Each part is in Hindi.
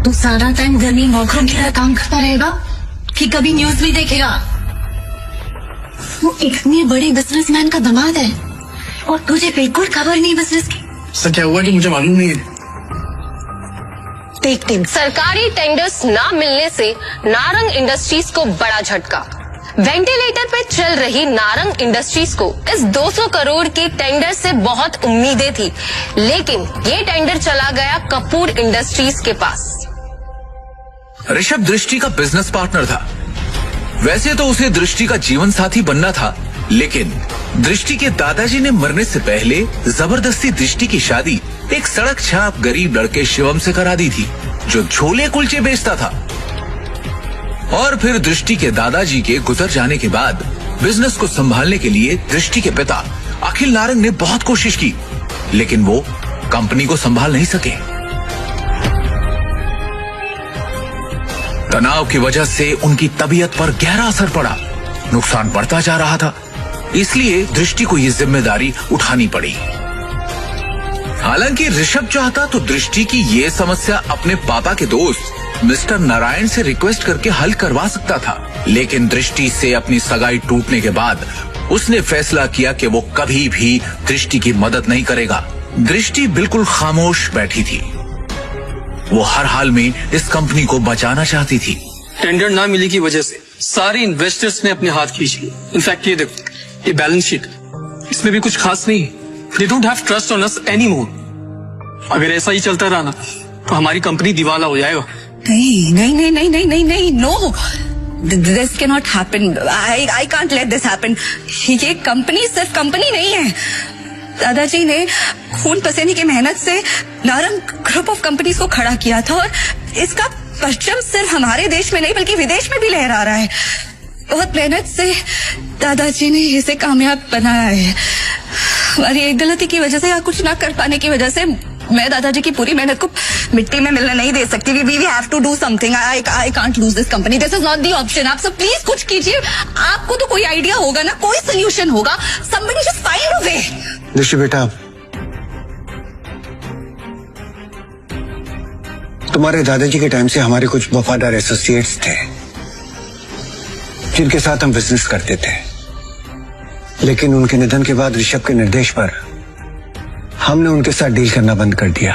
तू सारा टाइम गर्मी नौकरों की तरह काम करता रहेगा कि कभी न्यूज भी देखेगा? वो इतने बड़े बिजनेसमैन का दामाद है और तुझे बिल्कुल खबर नहीं बिजनेस की। सर क्या हुआ कि मुझे मालूम नहीं है। सरकारी टेंडर्स ना मिलने से नारंग इंडस्ट्रीज को बड़ा झटका। वेंटिलेटर पे चल रही नारंग इंडस्ट्रीज को इस 200 करोड़ के टेंडर से बहुत उम्मीदें थी, लेकिन ये टेंडर चला गया कपूर इंडस्ट्रीज के पास। ऋषभ दृष्टि का बिजनेस पार्टनर था। वैसे तो उसे दृष्टि का जीवन साथी बनना था, लेकिन दृष्टि के दादाजी ने मरने से पहले जबरदस्ती दृष्टि की शादी एक सड़क छाप गरीब लड़के शिवम से करा दी थी, जो छोले कुलचे बेचता था। और फिर दृष्टि के दादाजी के गुजर जाने के बाद बिजनेस को संभालने के लिए दृष्टि के पिता अखिल नारंग ने बहुत कोशिश की, लेकिन वो कंपनी को संभाल नहीं सके। तनाव की वजह से उनकी तबीयत पर गहरा असर पड़ा, नुकसान बढ़ता जा रहा था, इसलिए दृष्टि को ये जिम्मेदारी उठानी पड़ी। हालांकि ऋषभ चाहता तो दृष्टि की ये समस्या अपने पापा के दोस्त मिस्टर नारायण से रिक्वेस्ट करके हल करवा सकता था, लेकिन दृष्टि से अपनी सगाई टूटने के बाद उसने फैसला किया कि वो कभी भी दृष्टि की मदद नहीं करेगा। दृष्टि बिल्कुल खामोश बैठी थी। वो हर हाल में इस कंपनी को बचाना चाहती थी। टेंडर ना मिलने की वजह से सारे इन्वेस्टर्स ने अपने हाथ खींच लिए। इनफैक्ट ये देखो, ये बैलेंस शीट, इसमें भी कुछ खास नहीं है। They don't have trust on us anymore. अगर ऐसा ही चलता रहा ना तो हमारी कंपनी दिवाला हो जाएगा। नहीं, no. This cannot happen. I can't let this happen. ये कंपनी सिर्फ कंपनी नहीं है। दादाजी ने खून पसीने की मेहनत से नारंग ग्रुप ऑफ कंपनीज को खड़ा किया था और इसका परचम सिर्फ हमारे देश में नहीं बल्कि विदेश में भी लहरा रहा है। बहुत मेहनत से दादाजी ने इसे कामयाब बनाया है। हमारी एक गलती की वजह से या कुछ ना कर पाने की वजह से मैं दादाजी की पूरी मेहनत को मिट्टी में मिलने नहीं दे सकती। We have to do something. I can't lose this company. This is not the option. आप सब प्लीज कुछ कीजिए। आपको तो कोई आइडिया होगा ना, कोई सोल्यूशन होगा। Somebody just find a way. दृष्टि बेटा, तुम्हारे दादाजी के टाइम से हमारे कुछ वफादार एसोसिएट्स थे जिनके साथ हम बिजनेस करते थे, लेकिन उनके निधन के बाद ऋषभ के निर्देश पर हमने उनके साथ डील करना बंद कर दिया।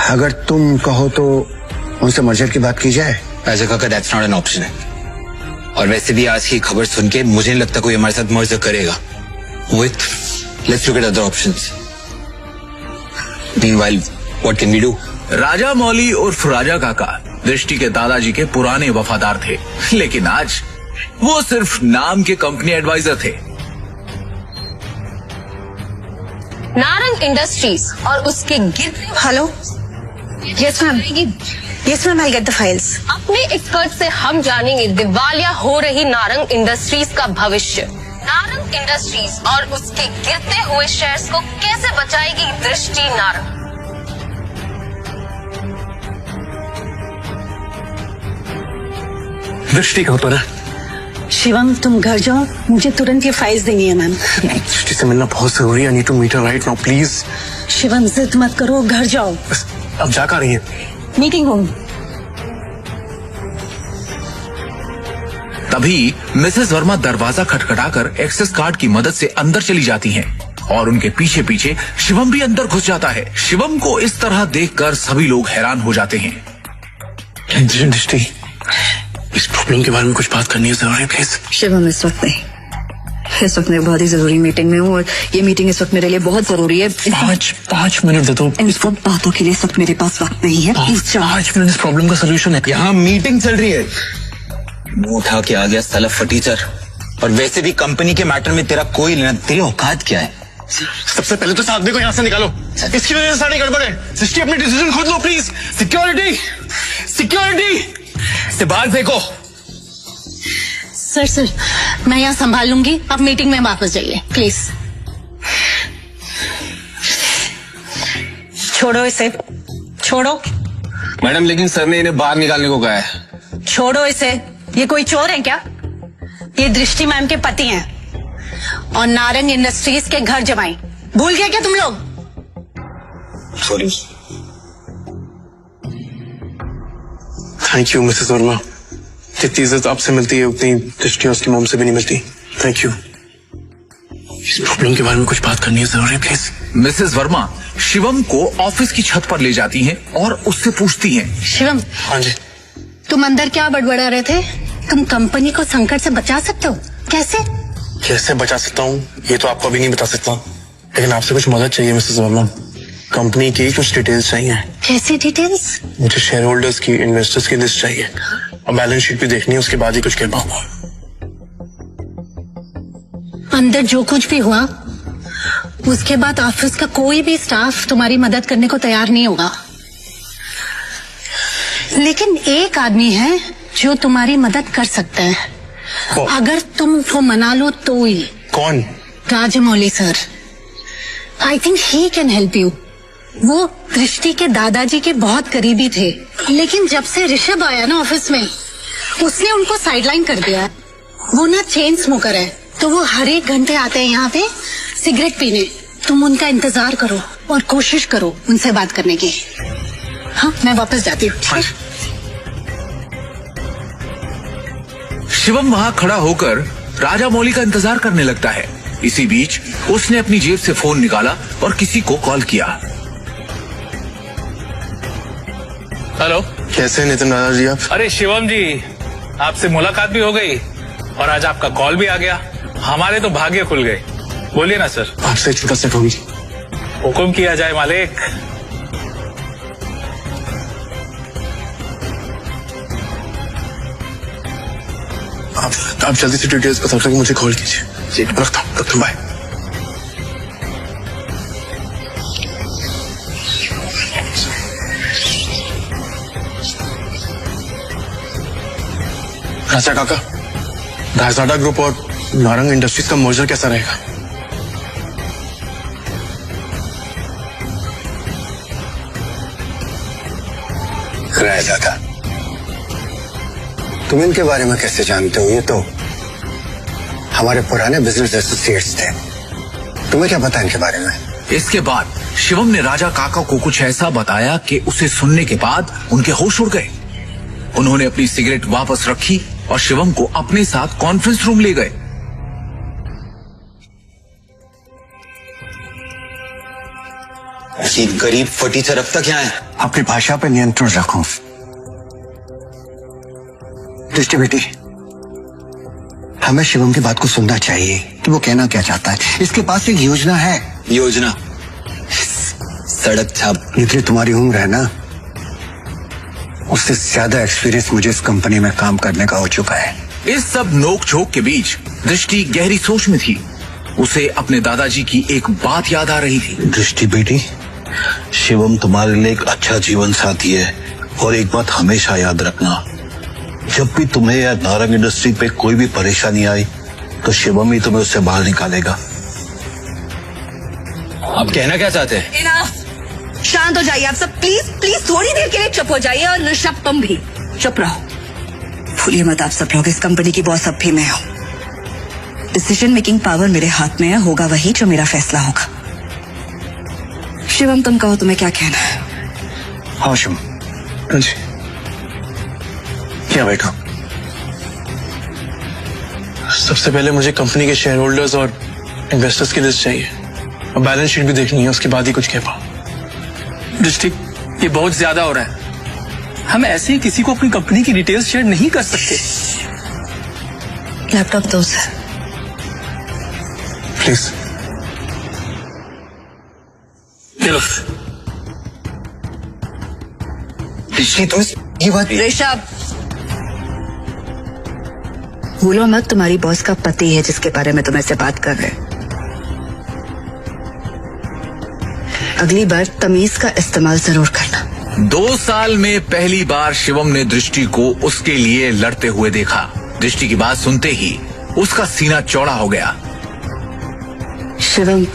अगर तुम कहो तो उनसे मर्जर की बात की जाए। ऐसे काका दैट्स नॉट एन ऑप्शन है, और वैसे भी आज की खबर सुन के मुझे नहीं लगता कोई हमारे साथ मर्जर करेगा। Let's look at other options. Meanwhile what can we do? Raja Mauli उर्फ राजा काका दृष्टि के दादाजी के पुराने वफादार थे, लेकिन आज वो सिर्फ नाम के कंपनी एडवाइजर थे। नारंग इंडस्ट्रीज और उसके गिरते hello, yes ma'am, I get the files. अपने एक्सपर्ट से हम जानेंगे दिवालिया हो रही नारंग इंडस्ट्रीज का भविष्य। नारंग इंडस्ट्रीज और उसके गिरते हुए शेयर्स को कैसे बचाएगी दृष्टि नारंग? दृष्टि कहो तो ना। शिवम तुम घर जाओ, मुझे तुरंत ये फाइल्स देनी है मैम। दृष्टि से मिलना बहुत जरूरी है। I need to meet her right now please. Shivam जिद मत करो, घर जाओ। अब जा कर रही है? Meeting room. तभी मिसेस वर्मा दरवाजा खटखटाकर एक्सेस कार्ड की मदद से अंदर चली जाती हैं और उनके पीछे पीछे शिवम भी अंदर घुस जाता है। शिवम को इस तरह देखकर सभी लोग हैरान हो जाते हैं। दृष्टि, इस प्रॉब्लम के बारे में कुछ बात करनी है जरा प्लीज। शिवम इस वक्त नहीं, इस वक्त मैं बहुत ही जरूरी मीटिंग में हूँ और ये मीटिंग इस वक्त मेरे लिए बहुत जरूरी है। 5 मिनट दे दो। इन सब बातों के लिए इस वक्त मेरे पास वक्त नहीं है। 5 मिनट इस प्रॉब्लम का सोल्यूशन है। यहाँ मीटिंग चल रही है। मुंह उठा के आ गया साला फटीचर। और वैसे भी कंपनी के मैटर में तेरा कोई लेना, तेरी औकात क्या है? सबसे पहले तो इस आदमी को यहाँ से निकालो, इसकी वजह से सारी गड़बड़ है। दृष्टि अपनी डिसीजन खुद लो प्लीज। सिक्योरिटी से बाहर फेंको। सर मैं यहाँ संभाल लूंगी, आप मीटिंग में वापस जाइए प्लीज। छोड़ो इसे, छोड़ो। मैडम लेकिन सर ने इन्हें बाहर निकालने को कहा है। छोड़ो इसे, ये कोई चोर है क्या? ये दृष्टि मैम के पति हैं और नारंग इंडस्ट्रीज के घर जमाई। भूल गए क्या तुम लोग? Sorry. Thank you Mrs Verma. जितनी इज्जत आपसे मिलती है उतनी दृष्टि उसकी मॉम से भी नहीं मिलती। Thank you. इस प्रॉब्लम के बारे में कुछ बात करनी है जरूरी, प्लीज। मिसेस वर्मा शिवम को ऑफिस की छत पर ले जाती हैं और उससे पूछती हैं। शिवम, हाँ जी। तुम अंदर क्या बड़बड़ा रहे थे? तुम कंपनी को संकट से बचा सकते हो? कैसे? कैसे बचा सकता हूँ ये तो आपको अभी नहीं बता सकता, लेकिन आपसे कुछ मदद चाहिए मिसेस वर्मा। कंपनी की कुछ डिटेल्स चाहिए। कैसी डिटेल्स? मुझे शेयर होल्डर्स की, इन्वेस्टर्स की लिस्ट चाहिए और बैलेंस शीट भी देखनी है, उसके बाद ही कुछ कह पाऊंगा। अंदर जो कुछ भी हुआ उसके बाद ऑफिस का कोई भी स्टाफ तुम्हारी मदद करने को तैयार नहीं होगा, लेकिन एक आदमी है जो तुम्हारी मदद कर सकता है अगर तुम वो मना लो तो ही। कौन? Rajamouli sir. I think he can help you. वो दृष्टि के दादाजी के बहुत करीबी थे, लेकिन जब से ऋषभ आया ना ऑफिस में उसने उनको साइडलाइन कर दिया। वो ना चेन स्मोकर है, तो वो हर एक घंटे आते हैं यहाँ पे सिगरेट पीने। तुम उनका इंतजार करो और कोशिश करो उनसे बात करने की। हाँ, मैं वापस जाती हूँ। शिवम वहां खड़ा होकर राजा मौली का इंतजार करने लगता है। इसी बीच उसने अपनी जेब से फोन निकाला और किसी को कॉल किया। हेलो। कैसे नितिन दादा जी आप? अरे शिवम जी, आपसे मुलाकात भी हो गई और आज आपका कॉल भी आ गया। हमारे तो भाग्य खुल गए। बोलिए ना सर। आपसे एक छोटा सा फोन। हुक्म किया जाए मालिक। आप जल्दी से डिटेल्स बता कर मुझे कॉल कीजिए। रखता हूँ, बाय। राजा काका, गायजाडा ग्रुप और नारंग इंडस्ट्रीज का मर्जर कैसा रहेगा? दादा, तुम इनके बारे में कैसे जानते हो? ये तो हमारे पुराने बिजनेस एसोसिएट्स थे। तुम्हें क्या पता इनके बारे में? इसके बाद शिवम ने राजा काका को कुछ ऐसा बताया कि उसे सुनने के बाद उनके होश उड़ गए। उन्होंने अपनी सिगरेट वापस रखी और शिवम को अपने साथ कॉन्फ्रेंस रूम ले गए। ऐसी गरीब फटी से रफ्ता क्या है? अपनी भाषा पर नियंत्रण रखो। दृष्टि बेटी, हमें शिवम की बात को सुनना चाहिए कि वो कहना क्या चाहता है। इसके पास एक योजना है। योजना? सड़क छाप। जितनी तुम्हारी उम्र है ना, उससे ज्यादा एक्सपीरियंस मुझे इस कंपनी में काम करने का हो चुका है। इस सब नोक झोंक के बीच दृष्टि गहरी सोच में थी। उसे अपने दादाजी की एक बात याद आ रही थी। दृष्टि बेटी, शिवम तुम्हारे लिए एक अच्छा जीवन साथी है और एक बात हमेशा याद रखना, जब भी तुम्हें या नारंग इंडस्ट्री पे कोई भी परेशानी आई तो शिवम ही तुम्हें उससे बाहर निकालेगा। आप कहना क्या चाहते हैं? इनफ। शांत हो जाइए आप सब, प्लीज प्लीज थोड़ी देर के लिए चुप हो जाइए। और ऋषभ, तुम भी चुप रहो। भूलिए मत आप सब लोग, इस कंपनी की बॉस अब भी मैं हूं। डिसीजन मेकिंग पावर मेरे हाथ में है, होगा वही जो मेरा फैसला होगा। शिवम, तुम कहो तुम्हें क्या कहना है? हाँ शिवम। हाँ जी। क्या बैठो। सबसे पहले मुझे कंपनी के शेयर होल्डर्स और इन्वेस्टर्स की लिस्ट चाहिए और बैलेंस शीट भी देखनी है, उसके बाद ही कुछ कह पाऊं। दृष्टि, ये बहुत ज्यादा हो रहा है। हम ऐसे ही किसी को अपनी कंपनी की डिटेल्स शेयर नहीं कर सकते। लैपटॉप दो सर। प्लीज। चलो। दृष्टि, तो ये बात ऋषभ, भूलो मत तुम्हारी बॉस का पति है जिसके बारे में तुम ऐसे बात कर रहे हैं। अगली बार तमीज का इस्तेमाल जरूर करना। 2 साल में पहली बार शिवम ने दृष्टि को उसके लिए लड़ते हुए देखा। दृष्टि की बात सुनते ही उसका सीना चौड़ा हो गया। Shivam,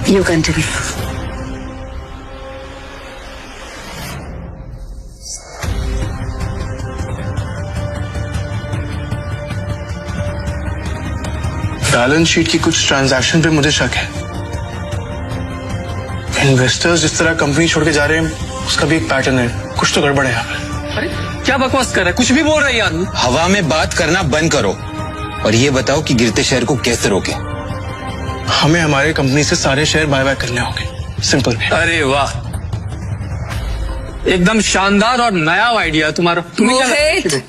you continue. Balance sheet की कुछ ट्रांजैक्शन पे मुझे शक है। इन्वेस्टर्स जिस तरह कंपनी छोड़ के जा रहे हैं उसका भी एक पैटर्न है। कुछ तो गड़बड़ है यहाँ पे। अरे क्या बकवास कर रहा है, कुछ भी बोल रहा है ये आदमी। हवा में बात करना बंद करो और ये बताओ कि गिरते शहर को कैसे रोके। हमें हमारे कंपनी से सारे शेयर बाय करने होंगे, सिंपल। अरे वाह, एकदम शानदार और नया आइडिया तुम्हारा। तुम्हें क्या लगता है?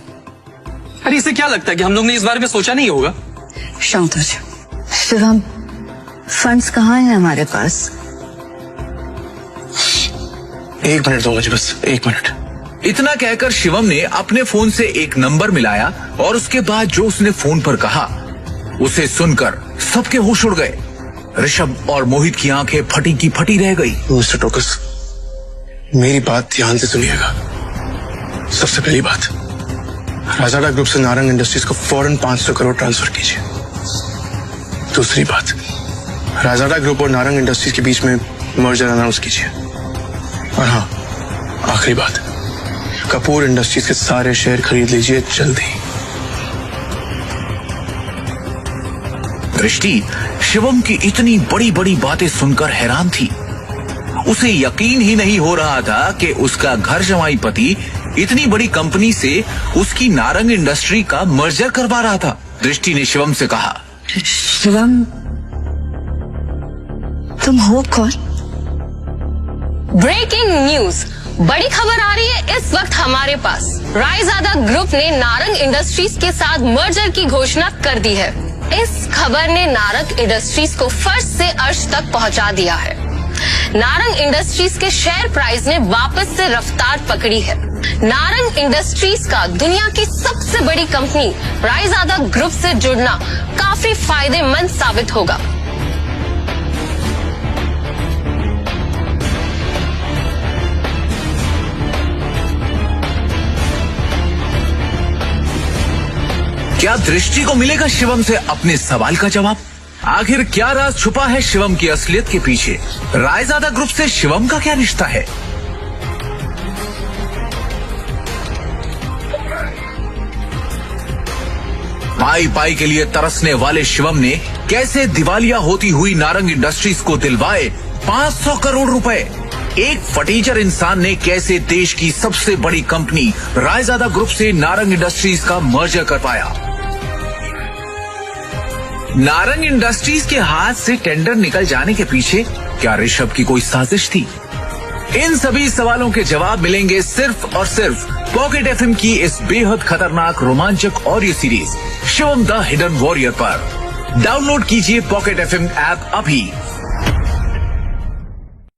अरे इसे क्या लगता है कि हम लोग ने इस बारे में सोचा नहीं होगा? शांत हो जाओ। शिवम, फंड्स कहाँ हैं हमारे पास? 1 मिनट दो मुझे, बस 1 मिनट। इतना कहकर शिवम ने अपने फोन से एक नंबर मिलाया और उसके बाद जो उसने फोन पर कहा उसे सुनकर सबके होश उड़ गए। ऋषभ और मोहित की आंखें फटी की फटी रह गई। मिस्टर टोकस, मेरी बात ध्यान से सुनिएगा। सबसे पहली बात, राजाडा ग्रुप से नारंग इंडस्ट्रीज को फौरन 500 करोड़ ट्रांसफर कीजिए। दूसरी बात, राजाडा ग्रुप और नारंग इंडस्ट्रीज के बीच में मर्जर अनाउंस कीजिए। और हाँ, आखिरी बात, कपूर इंडस्ट्रीज के सारे शेयर खरीद लीजिए जल्दी। दृष्टि शिवम की इतनी बड़ी बड़ी बातें सुनकर हैरान थी। उसे यकीन ही नहीं हो रहा था कि उसका घर जमाई पति इतनी बड़ी कंपनी से उसकी नारंग इंडस्ट्री का मर्जर करवा रहा था। दृष्टि ने शिवम से कहा, शिवम, तुम हो कौन? ब्रेकिंग न्यूज, बड़ी खबर आ रही है इस वक्त हमारे पास। रायजादा ग्रुप ने नारंग इंडस्ट्रीज के साथ मर्जर की घोषणा कर दी है। इस खबर ने नारंग इंडस्ट्रीज को फर्श से अर्श तक पहुंचा दिया है। नारंग इंडस्ट्रीज के शेयर प्राइस ने वापस से रफ्तार पकड़ी है। नारंग इंडस्ट्रीज का दुनिया की सबसे बड़ी कंपनी रायजादा ग्रुप से जुड़ना काफी फायदेमंद साबित होगा। क्या दृष्टि को मिलेगा शिवम से अपने सवाल का जवाब? आखिर क्या राज छुपा है शिवम की असलियत के पीछे? रायजादा ग्रुप से शिवम का क्या रिश्ता है? पाई पाई के लिए तरसने वाले शिवम ने कैसे दिवालिया होती हुई नारंग इंडस्ट्रीज को दिलवाए 500 करोड़ रुपए? एक फटीचर इंसान ने कैसे देश की सबसे बड़ी कंपनी रायजादा ग्रुप से नारंग इंडस्ट्रीज का मर्जर करवाया? नारंग इंडस्ट्रीज के हाथ से टेंडर निकल जाने के पीछे क्या ऋषभ की कोई साजिश थी? इन सभी सवालों के जवाब मिलेंगे सिर्फ और सिर्फ पॉकेट एफएम की इस बेहद खतरनाक रोमांचक audio series Shivam the hidden warrior पर। डाउनलोड कीजिए पॉकेट एफएम ऐप अभी